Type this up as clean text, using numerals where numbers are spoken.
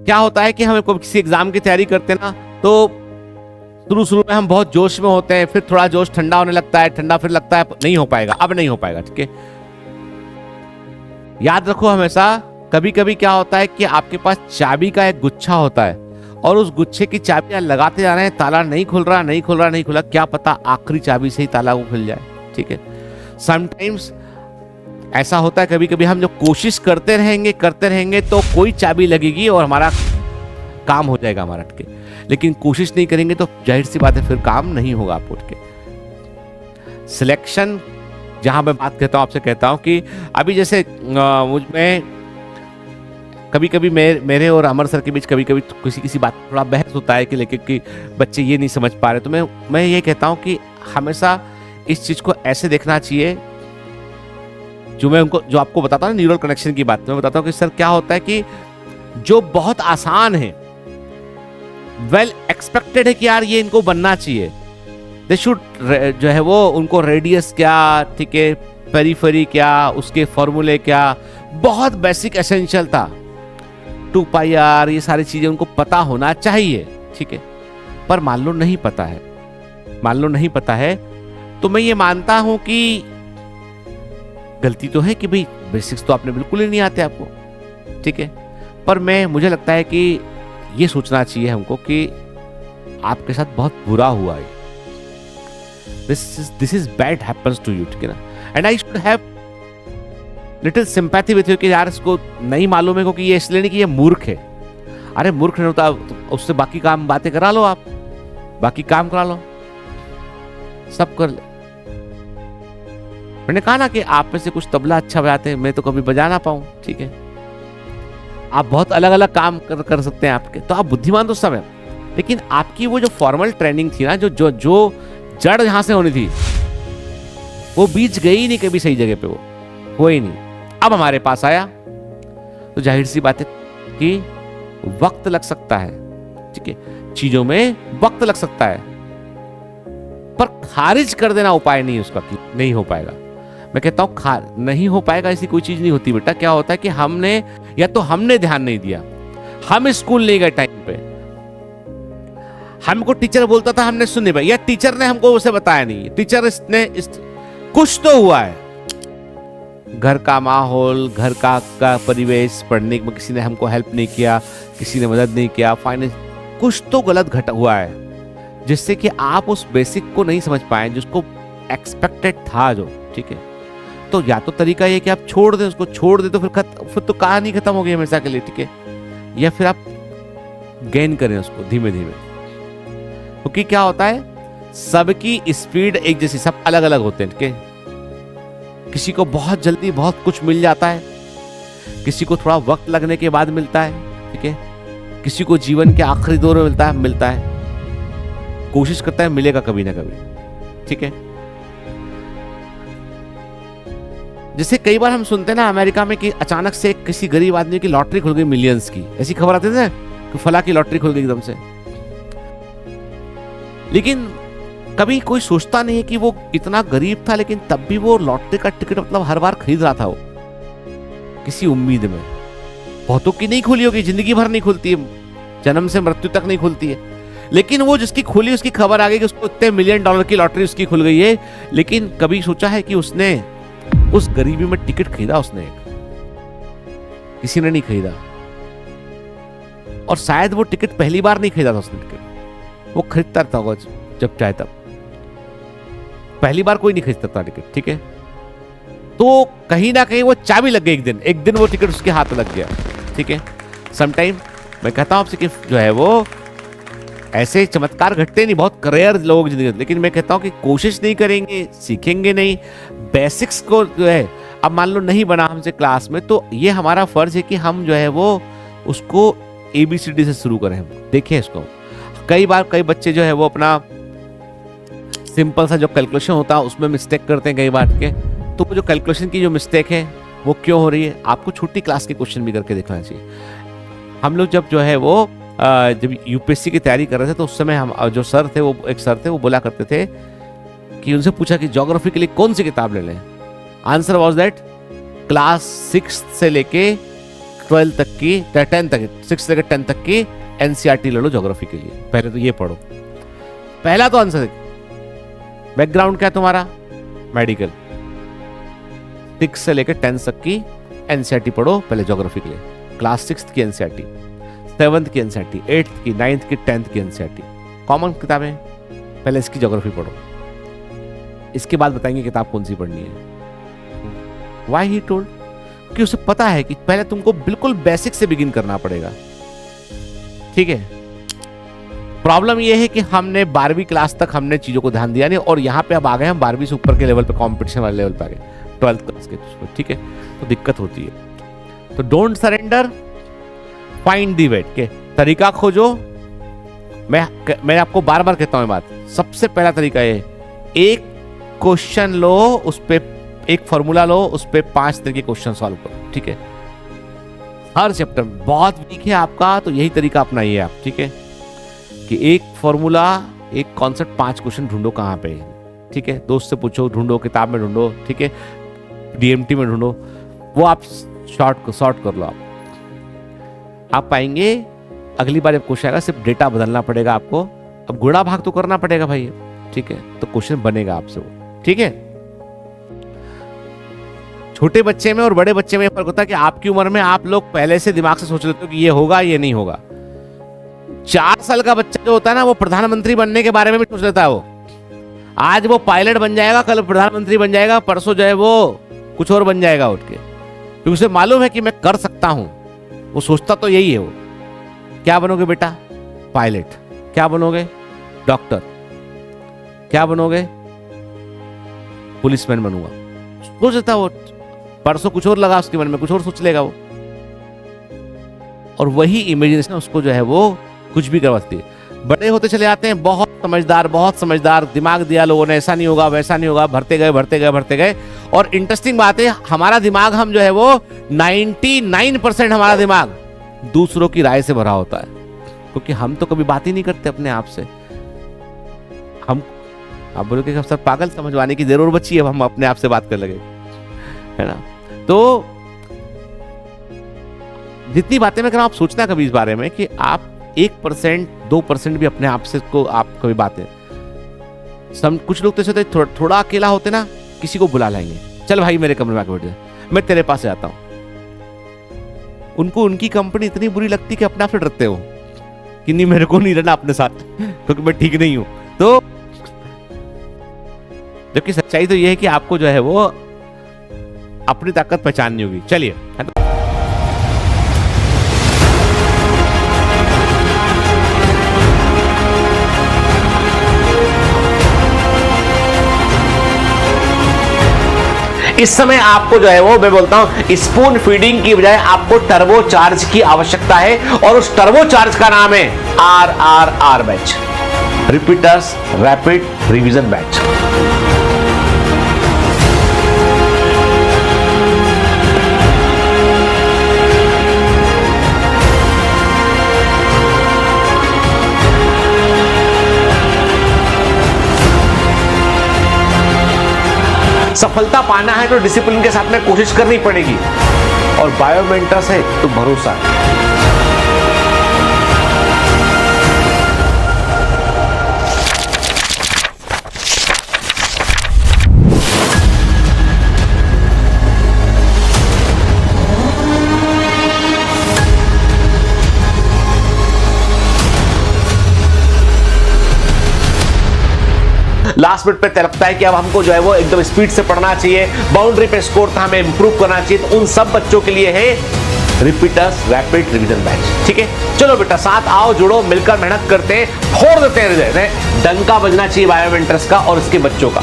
क्या होता है कि हमें किसी एग्जाम की तैयारी करते हैं ना, तो शुरू में हम बहुत जोश में होते हैं, फिर थोड़ा जोश ठंडा होने लगता है, ठंडा फिर लगता है नहीं हो पाएगा, अब नहीं हो पाएगा। ठीक है, याद रखो हमेशा, कभी कभी क्या होता है कि आपके पास चाबी का एक गुच्छा होता है और उस गुच्छे की चाबियां लगाते जा रहे हैं, ताला नहीं खुल रहा, नहीं खुल रहा, नहीं खुला, क्या पता आखिरी चाबी से ही ताला वो खुल जाए। ठीक है, समटाइम्स ऐसा होता है, कभी कभी हम जो कोशिश करते रहेंगे तो कोई चाबी लगेगी और हमारा काम हो जाएगा हमारा अटके, लेकिन कोशिश नहीं करेंगे तो जाहिर सी बात है फिर काम नहीं होगा आप उठ के। सिलेक्शन, जहां मैं बात कहता हूं, आपसे कहता हूं कि अभी जैसे मुझ में कभी कभी मेरे और अमर सर के बीच कभी कभी किसी बात थोड़ा बहस होता है कि लेकिन कि बच्चे ये नहीं समझ पा रहे, तो मैं ये कहता हूं कि हमेशा इस चीज को ऐसे देखना चाहिए, जो आपको बताता हूं ना न्यूरल कनेक्शन की बात, मैं बताता हूं कि सर क्या होता है कि जो बहुत आसान है, वेल एक्सपेक्टेड है कि यार ये इनको बनना चाहिए, दे शुड जो है वो उनको रेडियस क्या, ठीक है, पेरिफेरी क्या, उसके फॉर्मूले क्या, बहुत बेसिक एसेंशियल था, 2 पाई आर, ये सारी चीजें उनको पता होना चाहिए। ठीक है, पर मान लो नहीं पता है, तो मैं ये मानता हूं कि गलती तो है कि भाई बेसिक्स तो आपने बिल्कुल ही नहीं आते आपको। ठीक है, पर मुझे लगता है कि ये सोचना चाहिए हमको कि आपके साथ बहुत बुरा हुआ है, this is bad happens to you. ठीक है ना, and I should have little sympathy with you कि यार इसको नहीं मालूम है, क्योंकि ये इसलिए नहीं कि ये मूर्ख है। अरे मूर्ख नहीं होता, उससे बाकी काम बातें करा लो, आप बाकी काम करा लो, सब कर ले। मैंने कहा ना कि आप में से कुछ तबला अच्छा बजाते हैं, मैं तो कभी बजा ना पाऊं। ठीक है, आप बहुत अलग अलग काम कर सकते हैं आपके, तो आप बुद्धिमान तो सब है, लेकिन आपकी वो जो फॉर्मल ट्रेनिंग थी ना, जो जड़ जहां से होनी थी, वो बीज गई ही नहीं कभी सही जगह पे, वो हो ही नहीं। अब हमारे पास आया तो जाहिर सी बात है कि वक्त लग सकता है। ठीक है, चीजों में वक्त लग सकता है, पर खारिज कर देना उपाय नहीं उसका, नहीं हो पाएगा। मैं कहता हूं नहीं हो पाएगा ऐसी कोई चीज नहीं होती बेटा। क्या होता है कि हमने ध्यान नहीं दिया, हम स्कूल नहीं गए टाइम पे, हमको टीचर बोलता था हमने सुन नहीं पाई, या टीचर ने हमको उसे बताया नहीं, टीचर ने कुछ तो हुआ है, घर का माहौल, घर का परिवेश, पढ़ने में किसी ने हमको हेल्प नहीं किया, किसी ने मदद नहीं किया, फाइनेंस, कुछ तो गलत घटा हुआ है जिससे कि आप उस बेसिक को नहीं समझ पाए जिसको एक्सपेक्टेड था जो। ठीक है, तो या तो तरीका ये कि आप छोड़ दें, उसको छोड़ दें तो फिर तो कहानी खत्म हो गई हमेशा के लिए। ठीक है, या फिर आप गेन करें उसको धीमे धीमे, क्योंकि क्या होता है सबकी स्पीड एक जैसी, सब अलग अलग होते हैं। ठीक है, किसी को बहुत जल्दी बहुत कुछ मिल जाता है, किसी को थोड़ा वक्त लगने के बाद मिलता है। ठीक है, किसी को जीवन के आखिरी दौर में मिलता है, कोशिश करता है मिलेगा कभी ना कभी। ठीक है, जैसे कई बार हम सुनते हैं ना अमेरिका में कि अचानक से किसी गरीब आदमी की लॉटरी खुल गई मिलियंस की, ऐसी खबर आती है कि फला की लॉटरी खुल गई एकदम से, लेकिन कभी कोई सोचता नहीं है कि वो इतना गरीब था लेकिन तब भी वो लॉटरी का टिकट मतलब हर बार खरीद रहा था, वो किसी उम्मीद में। बहुतों की नहीं खुली होगी, जिंदगी भर नहीं खुलती है, जन्म से मृत्यु तक नहीं खुलती है, लेकिन वो जिसकी खुली उसकी खबर आ गई कि उसको इतने $1 मिलियन की लॉटरी उसकी खुल गई है, लेकिन कभी सोचा है कि उसने उस गरीबी में टिकट खरीदा? उसने किसी ने नहीं खरीदा, और शायद वो टिकट पहली बार नहीं खरीदा था उसने, टिकट वो खरीदता था जब चाहे तब, पहली बार कोई नहीं खरीदता था टिकट। ठीक है, तो कहीं ना कहीं वो चाबी लग गई, एक दिन वो टिकट उसके हाथ लग गया। ठीक है, समटाइम मैं कहता हूं आपसे कि जो है वो ऐसे चमत्कार घटते नहीं, बहुत रेयर लोग जिंदगी, लेकिन मैं कहता हूं कि कोशिश नहीं करेंगे, सीखेंगे नहीं, बेसिक्स को जो है, अब मान लो नहीं बना हमसे क्लास में, तो ये हमारा फर्ज है कि हम जो है वो उसको ABCD से शुरू करें। देखिए इसको, कई बार कई बच्चे जो है वो अपना सिंपल सा जो कैलकुलेशन होता है उसमें मिस्टेक करते हैं कई बार के, तो वो जो कैलकुलेशन की जो मिस्टेक है वो क्यों हो रही है, आपको छोटी क्लास के क्वेश्चन भी करके देखना चाहिए। हम लोग जब जो है वो जब UPSC की तैयारी कर रहे थे तो उस समय हम जो सर थे, वो एक सर थे, वो बोला करते थे कि उनसे पूछा कि ज्योग्राफी के लिए कौन सी किताब ले लें, आंसर वाज दैट क्लास 6 से लेके 12 तक की 10 तक 6 से लेकर 10 तक की एनसीईआरटी ले लो ज्योग्राफी के लिए। पहले तो ये पढ़ो, पहला तो आंसर। बैकग्राउंड क्या है तुम्हारा? मेडिकल। 6 से लेकर 10 तक की एनसीईआरटी पढ़ो पहले ज्योग्राफी के लिए। क्लास 6 की एनसीईआरटी, 7th की एनसीईआरटी, 8th की, 9th की, 10th की एनसीईआरटी, कॉमन किताबें, पहले इसकी ज्योग्राफी पढ़ो। इसके बाद बताएंगे किताब कौन सी पढ़नी है। व्हाई ही टोल्ड, कि उसे पता है कि पहले तुमको बिल्कुल बेसिक से बिगिन करना पड़ेगा, ठीक है। प्रॉब्लम यह है कि हमने 12वीं क्लास तक हमने चीजों को ध्यान दिया नहीं, और यहां पे अब आ गए हम 12वीं से ऊपर के लेवल पे, कंपटीशन वाले लेवल पे आ गए, 12th क्लास के, ठीक है। तो दिक्कत होती है। तो don't surrender, find the way के तरीका खोजो। मैं आपको बार बार कहता हूं बात, सबसे पहला तरीका है एक क्वेश्चन लो, उस पे एक फॉर्मूला लो, उस पे 5 तरह के क्वेश्चन सॉल्व करो, ठीक है। हर चैप्टर बहुत वीक है आपका, तो यही तरीका अपनाइए आप, ठीक है, कि एक फॉर्मूला, एक कॉन्सेप्ट, 5 क्वेश्चन ढूंढो कहां पे, ठीक है। दोस्त से पूछो, ढूंढो, किताब में ढूंढो, ठीक है, डीएमटी में ढूंढो, वो आप सॉर्ट कर लो। आप पाएंगे अगली बार जब क्वेश्चन आएगा सिर्फ डेटा बदलना पड़ेगा आपको। अब गुणा भाग तो करना पड़ेगा भाई, ठीक है, तो क्वेश्चन बनेगा आपसे वो, ठीक है। छोटे बच्चे में और बड़े बच्चे में फर्क होता है कि आपकी उम्र में आप लोग पहले से दिमाग से सोच लेते हो कि ये होगा, ये नहीं होगा। 4 साल का बच्चा जो होता है ना, वो प्रधानमंत्री बनने के बारे में भी सोच लेता है। वो आज वो पायलट बन जाएगा, कल प्रधानमंत्री बन जाएगा, परसों जो है वो कुछ और बन जाएगा उठ के, क्योंकि उसे मालूम है कि मैं कर सकता हूं। वो सोचता तो यही है। वो क्या बनोगे बेटा? पायलट। क्या बनोगे? डॉक्टर। क्या बनोगे? पुलिसमैन बनूंगा। सोच लेता वो, परसों कुछ और लगा उसके मन में, कुछ और सोच लेगा वो, और वही इमेजिनेशन उसको जो है वो कुछ भी करवाती है। बड़े होते चले जाते हैं, बहुत समझदार, दिमाग दिया लोगों ने, ऐसा नहीं होगा, वैसा नहीं होगा, भरते गए। और इंटरेस्टिंग बात है, हमारा दिमाग, हम जो है वो 99% हमारा दिमाग दूसरों की राय से भरा होता है, क्योंकि हम तो कभी बात ही नहीं करते अपने आप से। हम आप बोलोगे कि सर पागल, समझवाने की जरूरत बची है, हम अपने आप से बात कर लगे, है ना। तो जितनी बातें मैं कर रहा हूं, आप सोचना कभी इस बारे में कि आप 1%, 2% भी अपने आप से को आप कभी बातें, कुछ लोग तो ऐसे थोड़ा अकेला होते ना, किसी को बुला लाएंगे, चल भाई मेरे कमरे में आके बैठ जा, मैं तेरे पास से आता हूं। उनको उनकी कंपनी इतनी बुरी लगती कि अपने आप से डरते हो कि नहीं, मेरे को नहीं रहना अपने साथ, क्योंकि मैं ठीक नहीं हूं। तो जबकि सच्चाई तो यह है कि आपको जो है वो अपनी ताकत पहचाननी होगी। चलिए, इस समय आपको जो है वो, मैं बोलता हूं, स्पून फीडिंग की बजाय आपको टर्बो चार्ज की आवश्यकता है, और उस टर्बो चार्ज का नाम है RRR batch, repeaters rapid revision batch. सफलता पाना है तो डिसिप्लिन के साथ में कोशिश करनी पड़ेगी, और बायोमेंटर्स है तो भरोसा है। लास्ट मिनट पे लगता है कि अब हमको जो है वो एकदम स्पीड से पढ़ना चाहिए, बाउंड्री पे स्कोर था, हमें इंप्रूव करना चाहिए, तो उन सब बच्चों के लिए है रिपीटर्स रैपिड रिवीजन बैच, ठीक है। चलो बेटा, साथ आओ, जुड़ो, मिलकर मेहनत करते हैं, फोड़ देते हैं, डंका बजना चाहिए बायोमेंटर्स का और इसके बच्चों का।